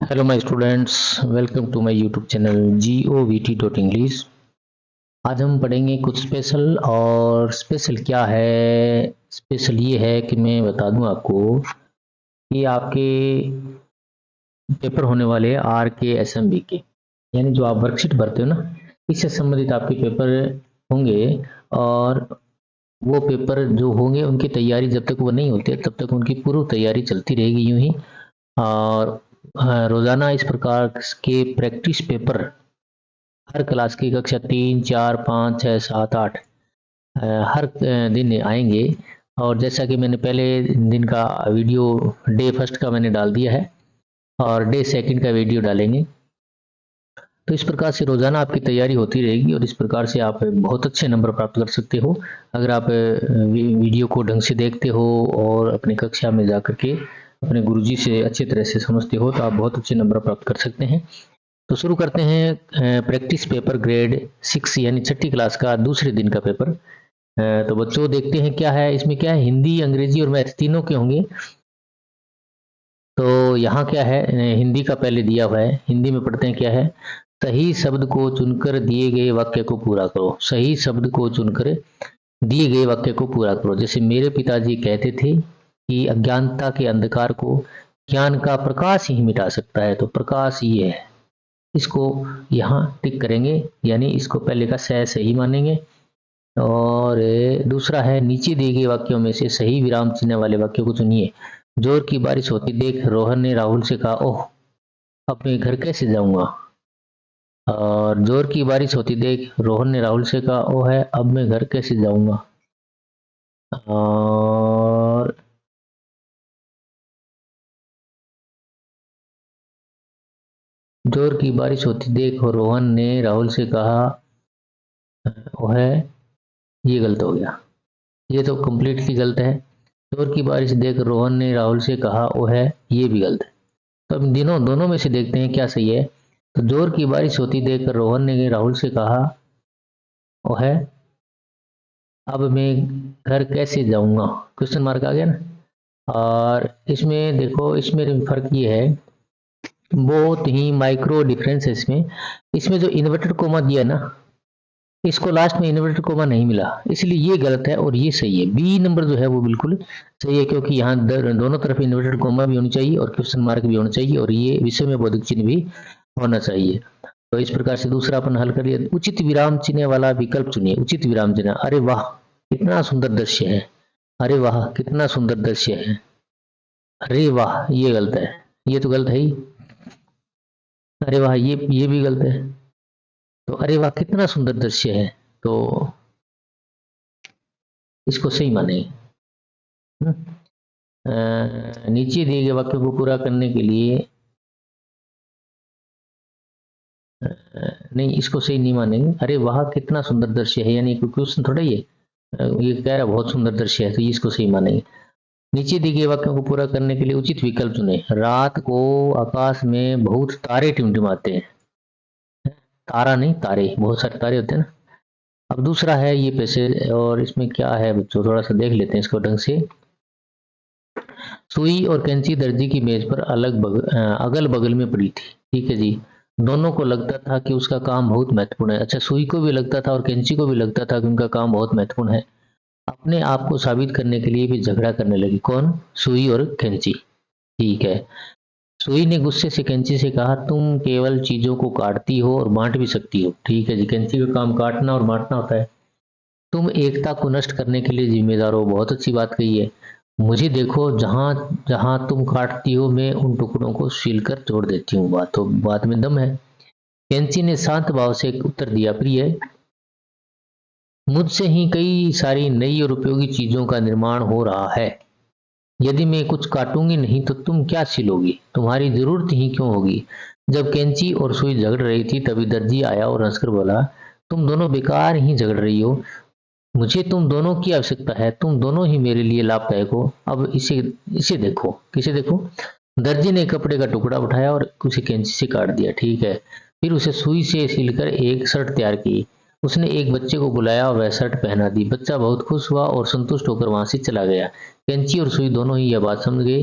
Hello my students, welcome to my YouTube channel govt.english। आज हम पढ़ेंगे कुछ स्पेशल। और स्पेशल क्या है? स्पेशल ये है कि मैं बता दूं आपको कि आपके पेपर होने वाले आर के एसएमबी के, यानी जो आप वर्कशीट भरते हो ना, इससे संबंधित आपके पेपर होंगे। और वो पेपर जो होंगे उनकी तैयारी जब तक वो नहीं होती है तब तक उनकी पूर्व तैयारी चलती रहेगी यूं ही। और रोजाना इस प्रकार के प्रैक्टिस पेपर हर क्लास की कक्षा 3, 4, 5, 6, 7, 8 हर दिन आएंगे। और जैसा कि मैंने पहले दिन का वीडियो डे फर्स्ट का मैंने डाल दिया है और डे सेकंड का वीडियो डालेंगे। तो इस प्रकार से रोजाना आपकी तैयारी होती रहेगी और इस प्रकार से आप बहुत अच्छे नंबर प्राप्त कर सकते हो अगर आप वीडियो को ढंग से देखते हो और अपनी कक्षा में जाकर के अपने गुरुजी से अच्छी तरह से समझते हो तो आप बहुत अच्छे नंबर प्राप्त कर सकते हैं। तो शुरू करते हैं प्रैक्टिस पेपर ग्रेड 6 यानी छठी क्लास का दूसरे दिन का पेपर। तो बच्चों देखते हैं क्या है इसमें। क्या है, हिंदी, अंग्रेजी और मैथ तीनों के होंगे। तो यहाँ क्या है, हिंदी का पहले दिया हुआ है। हिंदी में पढ़ते हैं क्या है। सही शब्द को चुनकर दिए गए वाक्य को पूरा करो। सही शब्द को चुनकर दिए गए वाक्य को पूरा करो। जैसे मेरे पिताजी कहते थे कि अज्ञानता के अंधकार को ज्ञान का प्रकाश ही मिटा सकता है। तो प्रकाश ये है, इसको यहाँ टिक करेंगे, यानी इसको पहले का सही मानेंगे। और दूसरा है, नीचे दिए गए वाक्यों में से सही विराम चिन्ह वाले वाक्यों को चुनिए। जोर की बारिश होती देख रोहन ने राहुल से कहा, ओह अब मैं घर कैसे जाऊंगा। और जोर की बारिश होती देख रोहन ने राहुल से कहा, ओह है अब मैं घर कैसे जाऊंगा। और जोर की बारिश होती देख रोहन ने राहुल से कहा, ओह है, ये गलत हो गया। ये तो कम्प्लीटली गलत है। जोर की बारिश देख रोहन ने राहुल से कहा, ओ है, ये भी गलत है। तो अब दोनों में से देखते हैं क्या सही है। तो जोर की बारिश होती देख रोहन ने राहुल से कहा, ओ है, अब मैं घर कैसे जाऊंगा। क्वेश्चन मार्क आ गया ना। और इसमें देखो, इसमें फर्क ये है, बहुत ही माइक्रो डिफरेंस है इसमें। इसमें जो इन्वर्टेड कोमा दिया ना, इसको लास्ट में इन्वर्टेड कोमा नहीं मिला, इसलिए ये गलत है और ये सही है। बी नंबर जो है वो बिल्कुल सही है, क्योंकि यहाँ दोनों तरफ इन्वर्टेड कोमा भी होनी चाहिए और क्वेश्चन मार्क भी होना चाहिए और ये विषय में बोधक चिन्ह भी होना चाहिए। तो इस प्रकार से दूसरा अपन हल कर लिया। उचित विराम चिन्ह वाला विकल्प चुनिए। उचित विराम चिन्ह, अरे वाह कितना सुंदर दृश्य है, अरे वाह कितना सुंदर दृश्य है, अरे वाह ये गलत है, ये तो गलत है ही। अरे वाह ये भी गलत है। तो अरे वाह कितना सुंदर दृश्य है, तो इसको सही माने। नीचे दिए गए वाक्य को पूरा करने के लिए नहीं, इसको सही नहीं मानेंगे। अरे वाह कितना सुंदर दृश्य है, यानी क्वेश्चन थोड़ा ये कह रहा है बहुत सुंदर दृश्य है, तो इसको सही मानेंगे। नीचे दिए गए वाक्यों को पूरा करने के लिए उचित विकल्प चुने। रात को आकाश में बहुत तारे टिमटिमाते हैं। तारा नहीं, तारे, बहुत सारे तारे होते हैं ना। अब दूसरा है ये पैसे, और इसमें क्या है बच्चों, थोड़ा सा देख लेते हैं इसको ढंग से। सुई और कैंची दर्जी की मेज पर अगल बगल में पड़ी थी। ठीक है जी। दोनों को लगता था कि उसका काम बहुत महत्वपूर्ण है। अच्छा, सुई को भी लगता था और कैंची को भी लगता था कि उनका काम बहुत महत्वपूर्ण है। अपने आप को साबित करने के लिए भी झगड़ा करने लगी। कौन? सुई और कैंची। ठीक है। सुई ने गुस्से से कैंची से कहा, तुम केवल चीजों को काटती हो और बांट भी सकती हो। ठीक है जी, कैंची का काम काटना और बांटना होता है। तुम एकता को नष्ट करने के लिए जिम्मेदार हो। बहुत अच्छी बात कही है। मुझे देखो, जहां जहां तुम काटती हो मैं उन टुकड़ों को छीलकर जोड़ देती हूँ। बात में दम है। कैंची ने शांत भाव से उत्तर दिया, प्रिय, मुझसे ही कई सारी नई और उपयोगी चीजों का निर्माण हो रहा है। यदि मैं कुछ काटूंगी नहीं तो तुम क्या सिलोगी, तुम्हारी जरूरत ही क्यों होगी। जब कैंची और सुई झगड़ रही थी तभी दर्जी आया और हंसकर बोला, तुम दोनों बेकार ही झगड़ रही हो। मुझे तुम दोनों की आवश्यकता है, तुम दोनों ही मेरे लिए लाभदायक हो। अब इसे इसे देखो। किसे देखो? दर्जी ने कपड़े का टुकड़ा उठाया और उसे कैंची से काट दिया। ठीक है। फिर उसे सुई से सिलकर एक शर्ट तैयार की। उसने एक बच्चे को बुलाया और वह शर्ट पहना दी। बच्चा बहुत खुश हुआ और संतुष्ट होकर वहां से चला गया। कैंची और सुई दोनों ही यह बात समझ गए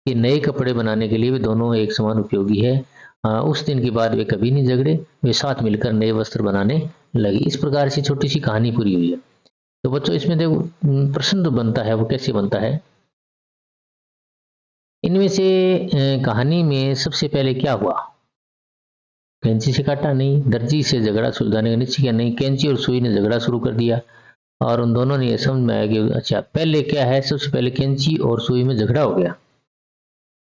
कि नए कपड़े बनाने के लिए भी दोनों एक समान उपयोगी है। उस दिन के बाद वे कभी नहीं झगड़े, वे साथ मिलकर नए वस्त्र बनाने लगे। इस प्रकार से छोटी सी कहानी पूरी हुई है। तो बच्चों इसमें देखो प्रश्न तो बनता है, वो कैसे बनता है। इनमें से कहानी में सबसे पहले क्या हुआ? कैंची से काटा नहीं, दर्जी से झगड़ा सुलझाने का निश्चय किया नहीं, कैंची और सुई ने झगड़ा शुरू कर दिया और उन दोनों ने यह समझ में आया कि अच्छा पहले क्या है, सबसे पहले कैंची और सुई में झगड़ा हो गया,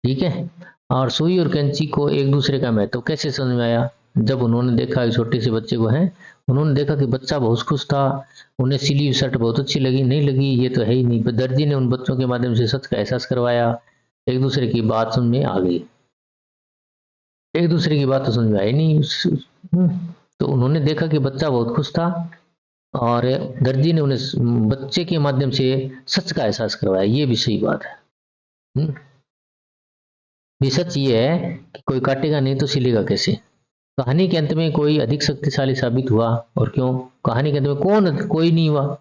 ठीक है। और सुई और कैंची को एक दूसरे का महत्व कैसे समझ में आया? जब उन्होंने देखा कि छोटे से बच्चे को है, उन्होंने देखा कि बच्चा बहुत खुश था, उन्हें सिली हुई शर्ट बहुत अच्छी लगी, नहीं लगी ये तो है ही नहीं, पर दर्जी ने उन बच्चों के माध्यम से सच का एहसास करवाया, एक दूसरे की बात समझ में आ गई। एक दूसरे की बात तो समझ में आई नहीं। तो उन्होंने देखा कि बच्चा बहुत खुश था और दर्जी ने उन्हें बच्चे के माध्यम से सच का एहसास करवाया, ये भी सही बात है। भी सच ये है कि कोई काटेगा नहीं तो सिलेगा कैसे। कहानी के अंत में कोई अधिक शक्तिशाली साबित हुआ और क्यों? कहानी के अंत में कौन? कोई नहीं हुआ।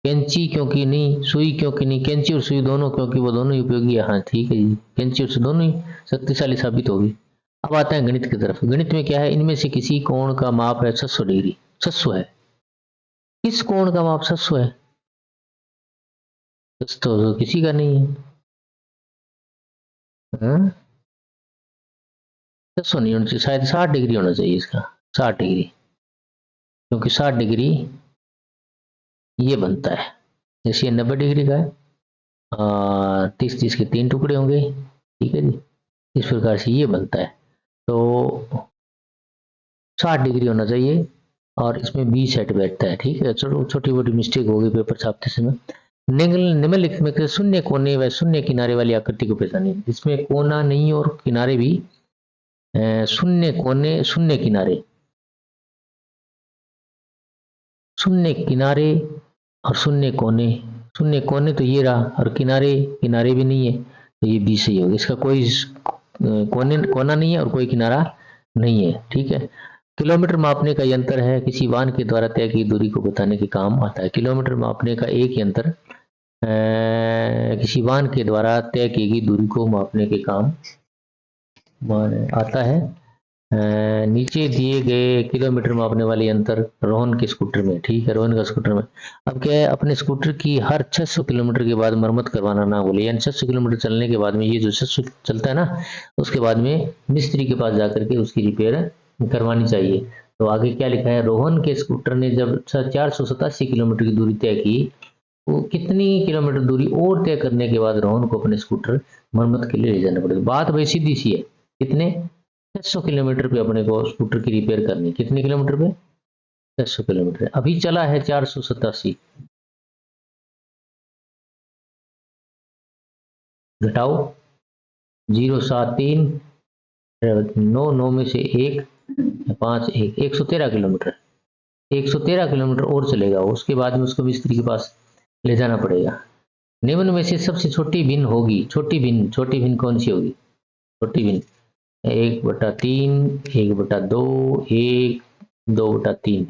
कैंची क्योंकि नहीं, सुई क्योंकि नहीं, कैंची और सुई दोनों क्योंकि वो दोनों ही उपयोगी है। हाँ ठीक है जी, कैंची और सुई दोनों ही शक्तिशाली साबित होगी। अब आता है गणित की तरफ। गणित में क्या है? इनमें से किसी कोण का माप है 600 डिग्री। 600 है, किस कोण का माप 600 है? तो किसी का नहीं है। हाँ? 600 नहीं होना चाहिए, शायद 60 डिग्री होना चाहिए इसका, 60 डिग्री, क्योंकि 60 डिग्री ये बनता है। जैसे ये 90 डिग्री का है, 30-30 के 3 टुकड़े होंगे, ठीक है जी। इस प्रकार से ये बनता है, तो 60 डिग्री होना चाहिए और इसमें 20 सेट बैठता है, ठीक है। चलो छोटी मोटी मिस्टेक हो गई पेपर छापते समय। निम्नलिखित में शून्य कोने व शून्य किनारे वाली आकृति को पहचानिए, जिसमें कोना नहीं और किनारे भी शून्य कोने शून्य किनारे, शून्य किनारे और शून्य कोने। शून्य कोने तो ये रहा और किनारे किनारे भी नहीं है, तो ये बी सही होगा। इसका कोई कोना नहीं है और कोई किनारा नहीं है, ठीक है। किलोमीटर मापने का यंत्र है, किसी वाहन के द्वारा तय की दूरी को बताने के काम आता है। किलोमीटर मापने का एक यंत्र किसी वाहन के द्वारा तय की गई दूरी को मापने के काम आता है। नीचे दिए गए किलोमीटर मापने वाले यंत्र रोहन के स्कूटर में, ठीक है, रोहन का स्कूटर में। अब क्या है, अपने स्कूटर की हर 600 किलोमीटर के बाद मरम्मत करवाना ना बोले, यानी 600 किलोमीटर चलने के बाद में, ये जो 600 चलता है ना, उसके बाद में मिस्त्री के पास जाकर के उसकी रिपेयर करवानी चाहिए। तो आगे क्या लिखा है, रोहन के स्कूटर ने जब 487 किलोमीटर की दूरी तय की, वो कितनी किलोमीटर दूरी और तय करने के बाद रोहन को अपने स्कूटर मरम्मत के लिए ले जाना पड़ेगा। बात भाई सीधी सी है, कितने? 600 किलोमीटर पे अपने को स्कूटर की रिपेयर करनी। कितने किलोमीटर पे? 600 किलोमीटर। अभी चला है 487, घटाओ 073 9 9 में से 1 5 1 113 किलोमीटर। 113 किलोमीटर और चलेगा, उसके बाद में उसको मिस्त्री के पास ले जाना पड़ेगा। निम्न में से सबसे छोटी भिन्न होगी, छोटी भिन्न कौन सी होगी? छोटी भिन्न 1/3, 1/2, 1, 2/3,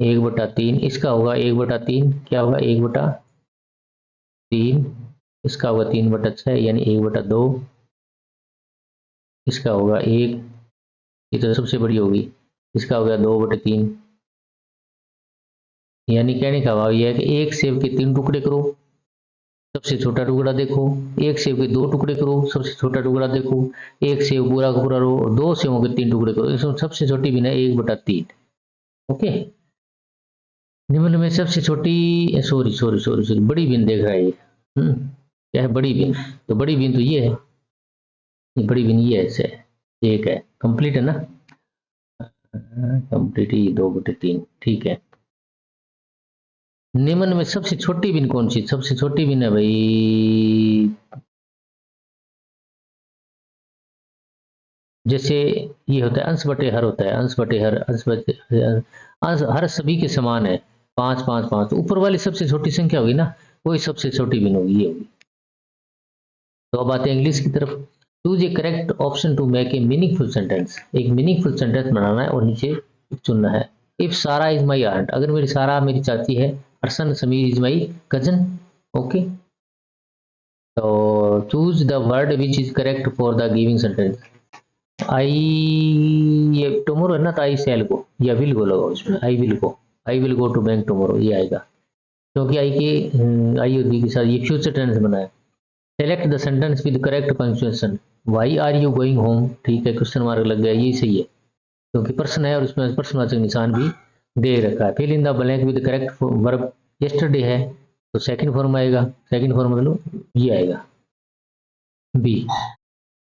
1/3 इसका होगा 1/3, क्या होगा 1/3, इसका होगा 3/6 यानी 1/2, इसका होगा 1, ये तो सबसे बड़ी होगी, इसका हो गया 2/3। यानी कहने का भाव यह है कि एक सेब के 3 टुकड़े करो, सबसे छोटा टुकड़ा देखो, एक सेब के 2 टुकड़े करो, सबसे छोटा टुकड़ा देखो, एक सेब पूरा का पूरा रो और 2 सेबों के 3 टुकड़े करो, इसमें सबसे छोटी भी ना 1/3। ओके, निम्न में सबसे छोटी सॉरी बड़ी बीन देख रहा है ये। क्या है बड़ी बीन? तो बड़ी बीन तो ये है, ये बड़ी बीन ये है, एक है, कंप्लीट है ना, कंप्लीट ही 2/3, ठीक है। निम्न में सबसे छोटी बीन कौन सी? सबसे छोटी बीन है भाई, जैसे ये होता है अंश बटे हर, होता है अंश बटे हर, हर सभी के समान है, 5 5 5, ऊपर वाली सबसे छोटी संख्या होगी ना, वही सबसे छोटी बीन होगी, ये होगी। तो अब आते हैं इंग्लिश की तरफ। Choose a correct option to make a meaningful sentence. एक मीनिंगफुल सेंटेंस बनाना है और नीचे चुनना है। इफ सारा इज माई आंट, अगर मेरी सारा मेरी चाची है, Harshan Sameer is my cousin. Okay, तो choose the word which is correct for the giving sentence. I, ये टुमारो है ना, तो आई सेल गो या विल गो लगा उसमें, I will go to bank tomorrow, ये आएगा क्योंकि आई के आई होगी के साथ ये फ्यूचर टेंस बना है। Select the sentence with correct punctuation. Why are you going home, ठीक है, क्वेश्चन मार्क लग गया, ये सही है क्योंकि पर्सन है और उसमें पर्सनवाचक निशान भी दे रखा है। Fill in the blank with correct verb. Yesterday है तो सेकंड फॉर्म आएगा, सेकंड फॉर्म मतलब ये आएगा बी।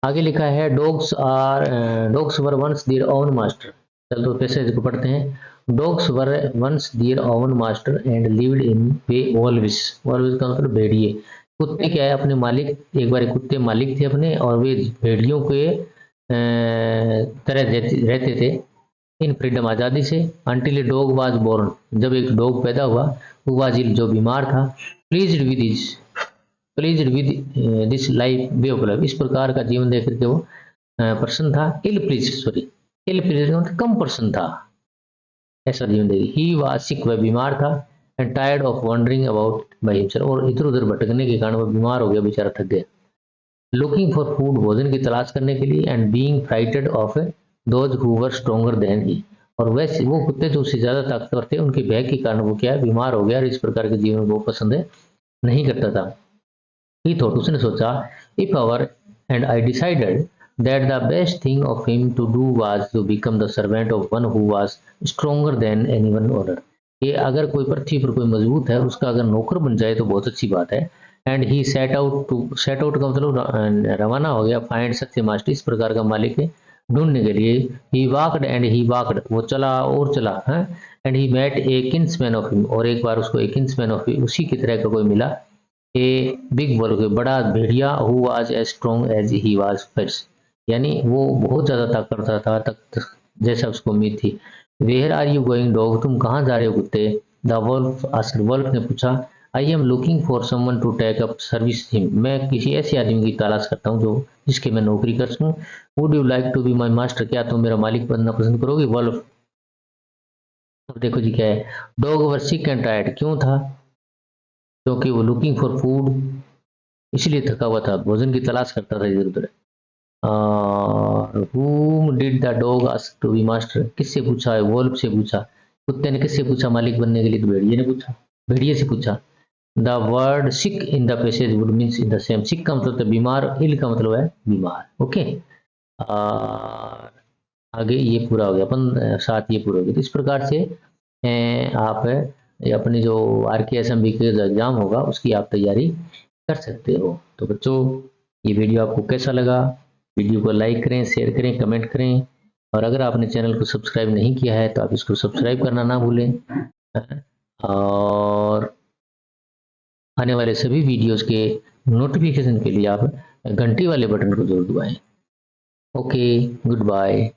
आगे लिखा है dogs were once their own master. चल तो पैसेज को पढ़ते हैं। Dogs were once their own master and lived in way wolves. Wolves का मतलब भेड़िए। कुत्ते क्या है, अपने मालिक, एक बार कुत्ते मालिक थे अपने और वे भेड़ियों के तरह रहते थे इन फ्रीडम, आज़ादी से। Until a dog was born, जब एक डॉग पैदा हुआ, वो वाज इल, जो बीमार था। Pleased with this life way of life, इस प्रकार का जीवन देख करके वो प्रसन्न था। इल प्लीज मतलब कम प्रसन्न था, ऐसा जीवन देख। ही वाज सिक, वह बीमार था। And tired of wondering about by himself, और इधर उधर भटकने के कारण वो बीमार हो गया, बेचारा थक गया। लुकिंग फॉर फूड, भोजन की तलाश करने के लिए। And being frightened of those who were stronger than he, और वैसे वो कुत्ते जो उससे ज्यादा ताकतवर थे, उनके भय के कारण वो क्या है, बीमार हो गया और इस प्रकार के जीवन को पसंद नहीं करता था। He thought, उसने सोचा, if our and I decided that the best thing of him to do was to become the servant of one who was stronger than anyone other, कि अगर कोई पृथ्वी पर कोई मजबूत है उसका अगर नौकर बन जाए तो बहुत अच्छी बात है। एंड ही सेट आउट का मतलब रवाना हो गया, फाइंड सच्चे मास्टर, इस प्रकार का मालिक ढूंढने के लिए। ही वाकड वो चला और चला है। And he met a kinsman of him, और एक बार उसको एक किन्समैन ऑफ उसी की तरह का कोई मिला, ए बिग बुल, बड़ा भेड़िया, who was as strong as he was fierce, यानी वो बहुत ज्यादा ताकतवर था तक जैसा उसको उम्मीद थी। Where are you going dog, तुम कहाँ जा रहे हो कुत्ते। द वुल्फ आस्क्ड, वुल्फ ने पूछा। I am looking for someone to take up service him, मैं किसी ऐसे आदमी की तलाश करता हूँ जो जिसके मैं नौकरी कर सकूँ। Would you like to be my master, क्या तुम मेरा मालिक बनना पसंद करोगे। वुल्फ, अब देखो जी क्या है, dog were sick and tired, क्यों था, क्योंकि वो लुकिंग फॉर फूड, इसलिए थका हुआ था, भोजन की तलाश करता था इधर उधर। whom did the dog ask to be master, किससे पूछा है, वोल्फ से पूछा। कुत्ते ने किससे पूछा मालिक बनने के लिए, तो भेड़िए ने पूछा, भेड़िए से पूछा। The word sick in the passage would means in the same, sick का मतलब बीमार, इल का मतलब है बीमार। ओके, आगे ये पूरा हो गया, अपन साथ ये पूरा हो गया। तो इस प्रकार से आप अपनी जो RKSMB के जो एग्जाम होगा उसकी आप तैयारी कर सकते हो। तो बच्चों, ये वीडियो आपको कैसा लगा, वीडियो को लाइक करें, शेयर करें, कमेंट करें, और अगर आपने चैनल को सब्सक्राइब नहीं किया है तो आप इसको सब्सक्राइब करना ना भूलें, और आने वाले सभी वीडियोस के नोटिफिकेशन के लिए आप घंटी वाले बटन को जरूर दबाएं। Okay, good bye.